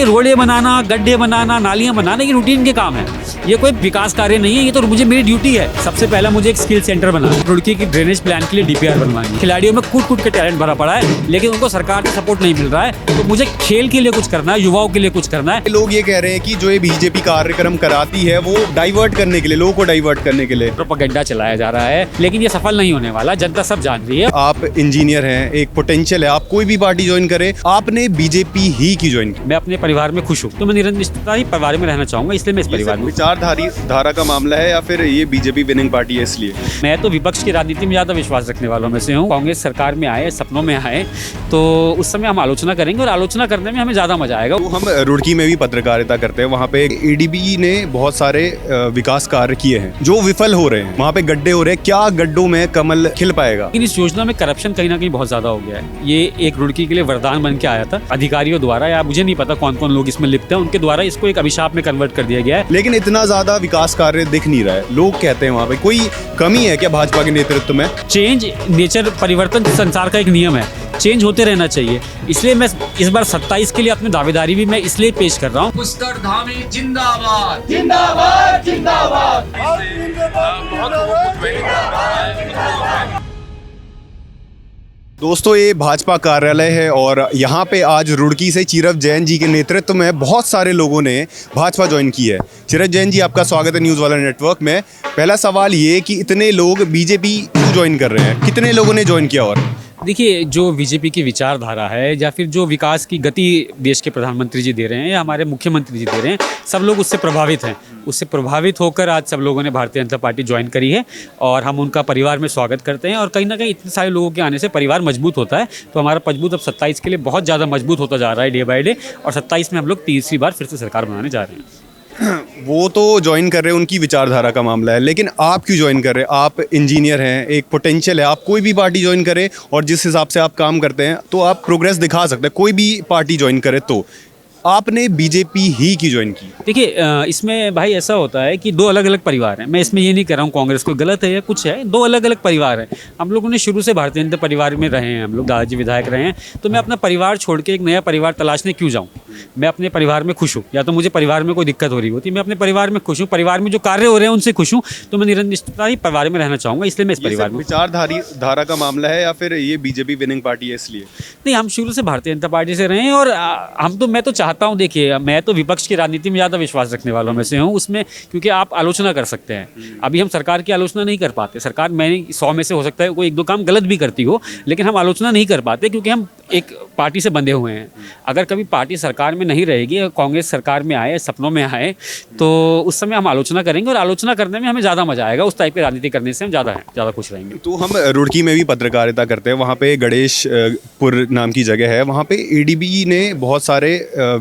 रोडें बनाना, गड्ढे बनाना, नालियाँ बनाना ये रूटीन के काम है, ये कोई विकास कार्य नहीं है। ये तो मुझे मेरी ड्यूटी है। सबसे पहला मुझे एक स्किल सेंटर बनाना, रुड़की की ड्रेनेज प्लान के लिए डीपीआर बनवानी। खिलाड़ियों में कूट के टैलेंट भरा पड़ा है, लेकिन उनको सरकार से सपोर्ट नहीं मिल रहा है। तो मुझे खेल के लिए कुछ करना है, युवाओं के लिए कुछ करना है। लोग ये कह रहे हैं कि जो ये बीजेपी कार्यक्रम कराती है वो डाइवर्ट करने के लिए, लोगों को डाइवर्ट करने के लिए प्रोपेगेंडा चलाया जा रहा है, लेकिन ये सफल नहीं होने वाला, जनता सब जान रही है। आप इंजीनियर हैं, एक पोटेंशियल है, आप कोई भी पार्टी ज्वाइन करें, आपने बीजेपी ही की ज्वाइन की। मैं अपने परिवार में खुश हूँ, तो मैं निरंतरता ही परिवार में रहना चाहूंगा, इसलिए मैं इस परिवार में। धारा का मामला है या फिर ये बीजेपी विनिंग पार्टी है इसलिए? मैं तो विपक्ष की राजनीति में ज्यादा विश्वास रखने वालों में से हूँ। कांग्रेस सरकार में आए, सपनों में आए, तो उस समय हम आलोचना करेंगे और आलोचना करने में हमें ज्यादा मजा आएगा। तो हम रुड़की में भी पत्रकारिता करते हैं, वहाँ पे एडीबी ने बहुत सारे विकास कार्य किए हैं जो विफल हो रहे हैं, वहाँ पे गड्ढे हो रहे हैं, क्या गड्ढों में कमल खिल पाएगा? लेकिन इस योजना में करप्शन कहीं ना कहीं बहुत ज्यादा हो गया है। ये एक रुड़की के लिए वरदान बन के आया था अधिकारियों द्वारा, या मुझे नहीं पता कौन कौन लोग इसमें लिप्त हैं, उनके द्वारा इसको एक अभिशाप में कन्वर्ट कर दिया गया है। लेकिन इतना ज्यादा विकास कार्य दिख नहीं रहा है। लोग कहते हैं वहाँ पे कोई कमी है क्या भाजपा के नेतृत्व में? चेंज नेचर, परिवर्तन संसार का एक नियम है, चेंज होते रहना चाहिए। इसलिए मैं इस बार 27 के लिए अपनी दावेदारी भी मैं इसलिए पेश कर रहा हूँ। पुष्करधामी जिंदाबाद जिंदाबाद जिंदाबाद। दोस्तों, ये भाजपा कार्यालय है और यहाँ पे आज रुड़की से चिरव जैन जी के नेतृत्व में बहुत सारे लोगों ने भाजपा ज्वाइन की है। चिरव जैन जी, आपका स्वागत है न्यूज़ वाला नेटवर्क में। पहला सवाल ये कि इतने लोग बीजेपी क्यों ज्वाइन कर रहे हैं, कितने लोगों ने ज्वाइन किया? और देखिए, जो बीजेपी की विचारधारा है या फिर जो विकास की गति देश के प्रधानमंत्री जी दे रहे हैं या हमारे मुख्यमंत्री जी दे रहे हैं, सब लोग उससे प्रभावित हैं। उससे प्रभावित होकर आज सब लोगों ने भारतीय जनता पार्टी ज्वाइन करी है और हम उनका परिवार में स्वागत करते हैं। और कहीं ना कहीं इतने सारे लोगों के आने से परिवार मजबूत होता है, तो हमारा मजबूत अब 27 के लिए बहुत ज़्यादा मजबूत होता जा रहा है डे बाय डे। और 27 में हम लोग तीसरी बार फिर से सरकार बनाने जा रहे हैं। वो तो ज्वाइन कर रहे हैं, उनकी विचारधारा का मामला है, लेकिन आप क्यों ज्वाइन कर रहे हैं? आप इंजीनियर हैं, एक पोटेंशियल है, आप कोई भी पार्टी ज्वाइन करें और जिस हिसाब से आप काम करते हैं तो आप प्रोग्रेस दिखा सकते हैं। कोई भी पार्टी ज्वाइन करे, तो आपने बीजेपी ही की ज्वाइन की। देखिए, इसमें भाई ऐसा होता है कि दो अलग अलग परिवार हैं। मैं इसमें ये नहीं कह रहा हूँ कांग्रेस कोई गलत है या कुछ है, दो अलग अलग परिवार हैं। हम लोगों ने शुरू से भारतीय जनता परिवार में रहे हैं, हम लोग दादाजी विधायक रहे हैं, तो मैं अपना परिवार छोड़ के एक नया परिवार तलाशने क्यों जाऊँ? मैं अपने परिवार में खुश हूँ, या तो मुझे परिवार में कोई दिक्कत हो रही होती, मैं अपने परिवार में खुश हूँ, परिवार में जो कार्य हो रहे हैं उनसे खुश हूँ, तो मैं निरंतरता ही परिवार में रहना चाहूँगा, इसलिए मैं इस परिवार में। विचारधारा का मामला है या फिर ये बीजेपी विनिंग पार्टी है इसलिए? नहीं, हम शुरू से भारतीय जनता पार्टी से रहे हैं और मैं तो चाहता हूँ, देखिए मैं तो विपक्ष की राजनीति में ज़्यादा विश्वास रखने वालों में से हूँ उसमें, क्योंकि आप आलोचना कर सकते हैं। अभी हम सरकार की आलोचना नहीं कर पाते। सरकार, मैंने 100 में से हो सकता है कोई एक दो काम गलत भी करती हो, लेकिन हम आलोचना नहीं कर पाते क्योंकि हम एक पार्टी से बंधे हुए हैं। अगर कभी पार्टी सरकार में नहीं रहेगी, कांग्रेस सरकार में आए, सपनों में आए, तो उस समय हम आलोचना करेंगे और आलोचना करने में हमें ज़्यादा मजा आएगा। उस टाइप की राजनीति करने से हम ज़्यादा खुश रहेंगे। तो हम रुड़की में भी पत्रकारिता करते हैं, वहाँ पे गणेशपुर नाम की जगह है, वहाँ पे एडीबी ने बहुत सारे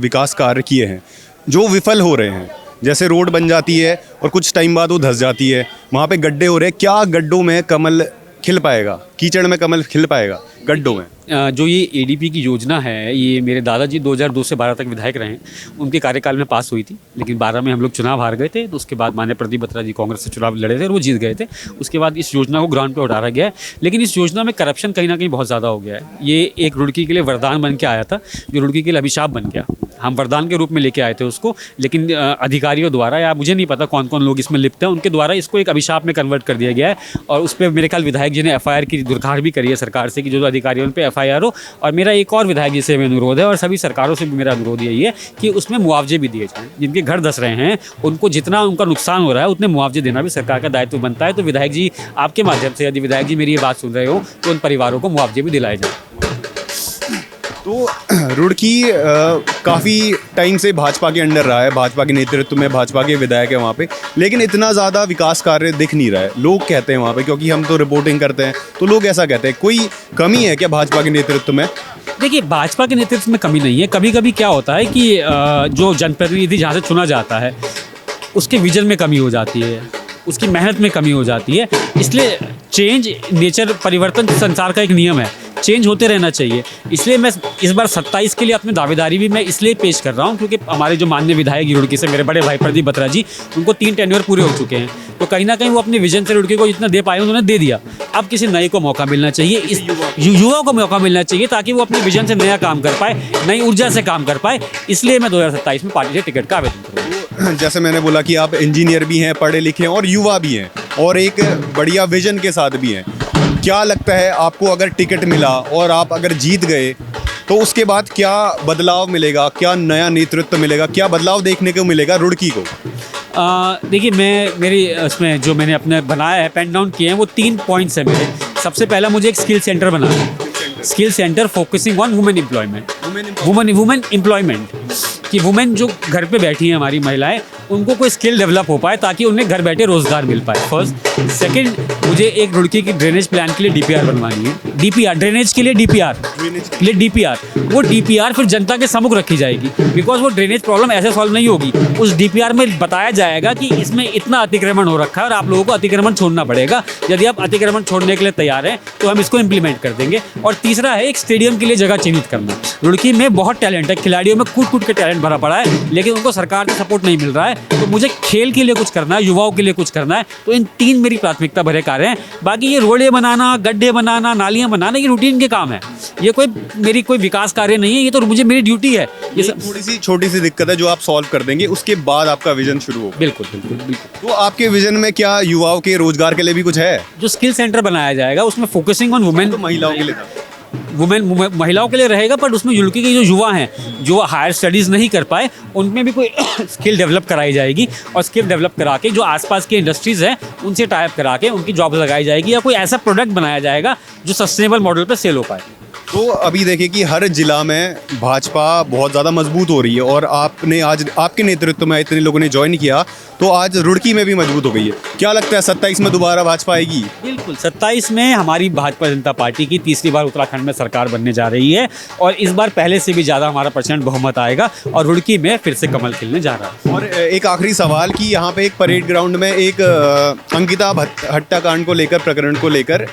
विकास कार्य किए हैं जो विफल हो रहे हैं। जैसे रोड बन जाती है और कुछ टाइम बाद वो धंस जाती है, वहाँ पे गड्ढे हो रहे हैं, क्या गड्ढों में कमल खिल पाएगा? कीचड़ में कमल खिल पाएगा गड्ढों में? जो ये एडीपी की योजना है, ये मेरे दादाजी 2002 से 12 तक विधायक रहे हैं, उनके कार्यकाल में पास हुई थी, लेकिन 12 में हम लोग चुनाव हार गए थे। तो उसके बाद माननीय प्रदीप बत्रा जी कांग्रेस से चुनाव लड़े थे और वो जीत गए थे। उसके बाद इस योजना को ग्राउंड पे उतारा गया है, लेकिन इस योजना में करप्शन कहीं ना कहीं बहुत ज़्यादा हो गया है। ये एक रुड़की के लिए वरदान बन के आया था, जो रुड़की के लिए अभिशाप बन गया। हम वरदान के रूप में लेके आए थे उसको, लेकिन अधिकारियों द्वारा, या मुझे नहीं पता कौन कौन लोग इसमें लिप्त हैं, उनके द्वारा इसको एक अभिशाप में कन्वर्ट कर दिया गया है। और उस पर मेरे ख्याल विधायक जी ने एफआईआर की दुरखार भी करी है सरकार से कि जो अधिकारियों पे एफआईआर हो। और मेरा एक और विधायक जी से अनुरोध है और सभी सरकारों से भी मेरा अनुरोध यही है कि उसमें मुआवजे भी दिए जाएं। जिनके घर धस रहे हैं उनको जितना उनका नुकसान हो रहा है उतने मुआवजे देना भी सरकार का दायित्व बनता है। तो विधायक जी, आपके माध्यम से यदि विधायक जी मेरी ये बात सुन रहे हो तो उन परिवारों को मुआवजे भी दिलाए जाए। तो रुड़की काफ़ी टाइम से भाजपा के अंडर रहा है, भाजपा के नेतृत्व में भाजपा के विधायक है वहाँ पे, लेकिन इतना ज़्यादा विकास कार्य दिख नहीं रहा है। लोग कहते हैं वहाँ पे, क्योंकि हम तो रिपोर्टिंग करते हैं, तो लोग ऐसा कहते हैं। कोई कमी है क्या भाजपा के नेतृत्व में? देखिए, भाजपा के नेतृत्व में कमी नहीं है। कभी कभी क्या होता है कि जो जनप्रतिनिधि जहाँ से चुना जाता है उसके विजन में कमी हो जाती है, उसकी मेहनत में कमी हो जाती है। इसलिए चेंज नेचर, परिवर्तन संसार का एक नियम है, चेंज होते रहना चाहिए। इसलिए मैं इस बार 27 के लिए अपनी दावेदारी भी मैं इसलिए पेश कर रहा हूँ क्योंकि हमारे जो माननीय विधायक रुड़की से मेरे बड़े भाई प्रदीप बत्रा जी, उनको 3 टेन्योर पूरे हो चुके हैं, तो कहीं ना कहीं वो अपने विजन से रुड़की को जितना दे पाए उन्होंने दे दिया। अब किसी नए को मौका मिलना चाहिए, इस युवाओं को मौका मिलना चाहिए ताकि वो अपने विजन से नया काम कर पाए, नई ऊर्जा से काम कर पाए। इसलिए मैं 2027 में पार्टी से टिकट का आवेदन करूँगा। जैसे मैंने बोला कि आप इंजीनियर भी हैं, पढ़े लिखे हैं और युवा भी हैं और एक बढ़िया विजन के साथ भी हैं। क्या लगता है आपको अगर टिकट मिला और आप अगर जीत गए तो उसके बाद क्या बदलाव मिलेगा, क्या नया नेतृत्व मिलेगा, क्या बदलाव देखने को मिलेगा रुड़की को? देखिए, मेरी उसमें जो मैंने अपने बनाया है, पेन डाउन किए हैं, वो 3 पॉइंट्स हैं मेरे। सबसे पहला मुझे एक स्किल सेंटर बनाना है, skill centre focusing on women employment, women employment कि वुमेन जो घर पे बैठी हैं हमारी महिलाएं, उनको कोई स्किल डेवलप हो पाए ताकि उन्हें घर बैठे रोजगार मिल पाए। फर्स्ट। सेकंड, मुझे एक रुड़की की ड्रेनेज प्लान के लिए डीपीआर बनवानी है। डीपीआर ड्रेनेज के लिए डीपीआर वो डीपीआर फिर जनता के सम्मुख रखी जाएगी बिकॉज वो ड्रेनेज प्रॉब्लम ऐसे सॉल्व नहीं होगी। उस डीपीआर में बताया जाएगा कि इसमें इतना अतिक्रमण हो रखा है और आप लोगों को अतिक्रमण छोड़ना पड़ेगा। यदि आप अतिक्रमण छोड़ने के लिए तैयार हैं तो हम इसको इम्प्लीमेंट कर देंगे। और तीसरा है एक स्टेडियम के लिए जगह चिन्हित करना। रुड़की में बहुत टैलेंट है, खिलाड़ियों में कूट के टैलेंट भरा पड़ा है, लेकिन उनको सरकार से सपोर्ट नहीं मिल रहा है। तो मुझे खेल के लिए कुछ करना है, युवाओं के लिए कुछ करना है। तो इन 3 मेरी प्राथमिकता भरे कार्य हैं। बाकी ये रोडे बनाना, गड्ढे बनाना, नालियाँ बनाना, ये रूटीन के काम है। ये मेरी कोई विकास कार्य नहीं है, ये तो मुझे मेरी ड्यूटी है। ये थोड़ी सी छोटी सी दिक्कत है जो आप सॉल्व कर देंगे, उसके बाद आपका विजन शुरू होगा। बिल्कुल। तो आपके विजन में क्या युवाओं के रोजगार के लिए भी कुछ है? जो स्किल सेंटर बनाया जाएगा उसमें फोकसिंग ऑन वुमेन, तो महिलाओं के लिए महिलाओं के लिए रहेगा, पर उसमें रुड़की के जो युवा हैं जो हायर स्टडीज़ नहीं कर पाए, उनमें भी कोई स्किल डेवलप कराई जाएगी और स्किल डेवलप करा के जो आसपास की इंडस्ट्रीज़ हैं उनसे टाई अप करा के उनकी जॉब लगाई जाएगी या कोई ऐसा प्रोडक्ट बनाया जाएगा जो सस्टेनेबल मॉडल पर सेल हो पाए। तो अभी देखिए कि हर जिला में भाजपा बहुत ज़्यादा मजबूत हो रही है और आपने आज आपके नेतृत्व में इतने लोगों ने ज्वाइन किया तो आज रुड़की में भी मजबूत हो गई है। क्या लगता है 27 में दोबारा भाजपा आएगी? बिल्कुल, 27 में हमारी भाजपा जनता पार्टी की तीसरी बार उत्तराखंड में सरकार बनने जा रही है और इस बार पहले से भी ज़्यादा हमारा प्रचंड बहुमत आएगा और रुड़की में फिर से कमल खिलने जा रहा है। और एक आखिरी सवाल कि यहाँ पे एक परेड ग्राउंड में एक अंकिता हत्याकांड को लेकर, प्रकरण को लेकर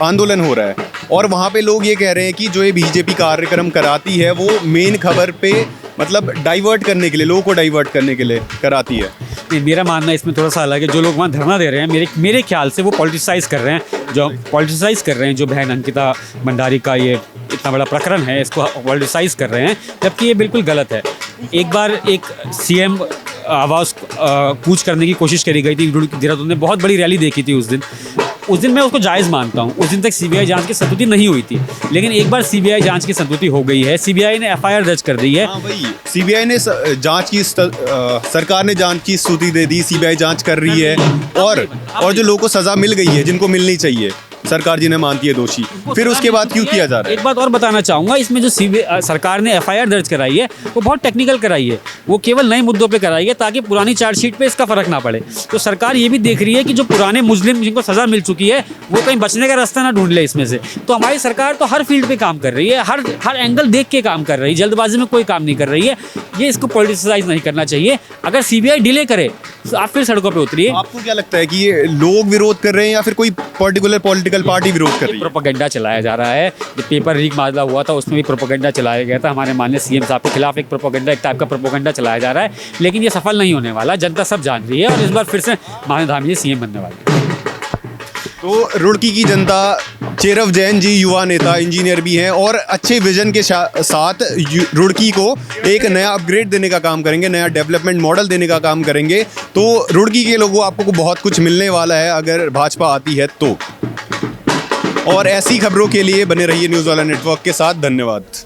आंदोलन हो रहा है और वहाँ पे लोग ये कह रहे हैं कि जो ये बीजेपी कार्यक्रम कराती है वो मेन खबर पे मतलब डाइवर्ट करने के लिए, लोगों को डाइवर्ट करने के लिए कराती है। नहीं, मेरा मानना इसमें थोड़ा सा अलग है। जो लोग वहाँ धरना दे रहे हैं मेरे ख्याल से वो पॉलिटिसाइज़ कर रहे हैं, जो बहन अंकिता भंडारी का ये इतना बड़ा प्रकरण है इसको पॉलिटिसाइज़ कर रहे हैं, जबकि ये बिल्कुल गलत है। एक बार एक सीएम आवाज़ कूच करने की कोशिश करी गई थी देहरादून में, बहुत बड़ी रैली देखी थी उस दिन मैं उसको जायज़ मानता हूँ। उस दिन तक सीबीआई जांच की संतुष्टि नहीं हुई थी, लेकिन एक बार सीबीआई जांच की संतुष्टि हो गई है, सीबीआई ने एफआईआर दर्ज कर दी है। हाँ भाई, सीबीआई ने जांच की सरकार ने जांच की स्तुति दे दी, सीबीआई जांच कर रही है और जो लोगों को सज़ा मिल गई है जिनको मिलनी चाहिए, सरकार जिन्हें मानती है दोषी, फिर उसके बाद क्यों किया जा रहा है? एक बात और बताना चाहूँगा, इसमें जो सरकार ने एफआईआर दर्ज कराई है वो बहुत टेक्निकल कराई है, वो केवल नए मुद्दों पे कराई है ताकि पुरानी चार्जशीट पे इसका फर्क ना पड़े। तो सरकार ये भी देख रही है कि जो पुराने मुस्लिम जिनको सज़ा मिल चुकी है वो कहीं बचने का रास्ता ना ढूंढ ले इसमें से। तो हमारी सरकार तो हर फील्ड पे काम कर रही है, हर एंगल देख के काम कर रही है, जल्दबाजी में कोई काम नहीं कर रही है। ये इसको पॉलिटिसाइज नहीं करना चाहिए। अगर सीबीआई डिले करे तो आप फिर सड़कों पे उतरिए। आपको क्या लगता है कि ये लोग विरोध कर रहे हैं या फिर कोई पर्टिकुलर पॉलिटिकल पार्टी विरोध कर रही है? प्रोपेगेंडा चलाया जा रहा है। जो पेपर लीक मामला हुआ था उसमें भी प्रोपेगेंडा चलाया गया था, हमारे माननीय सीएम साहब के खिलाफ एक प्रोपेगेंडा, एक टाइप का प्रोपेगेंडा चलाया जा रहा है, लेकिन ये सफल नहीं होने वाला। जनता सब जान रही है और इस बार फिर से माननीय धामी सीएम बनने वाले हैं। तो रुड़की की जनता चेरव जैन जी युवा नेता, इंजीनियर भी हैं और अच्छे विजन के साथ रुड़की को एक नया अपग्रेड देने का काम करेंगे, नया डेवलपमेंट मॉडल देने का काम करेंगे। तो रुड़की के लोगों आपको बहुत कुछ मिलने वाला है अगर भाजपा आती है तो। और ऐसी खबरों के लिए बने रहिए न्यूज़ वाला नेटवर्क के साथ। धन्यवाद।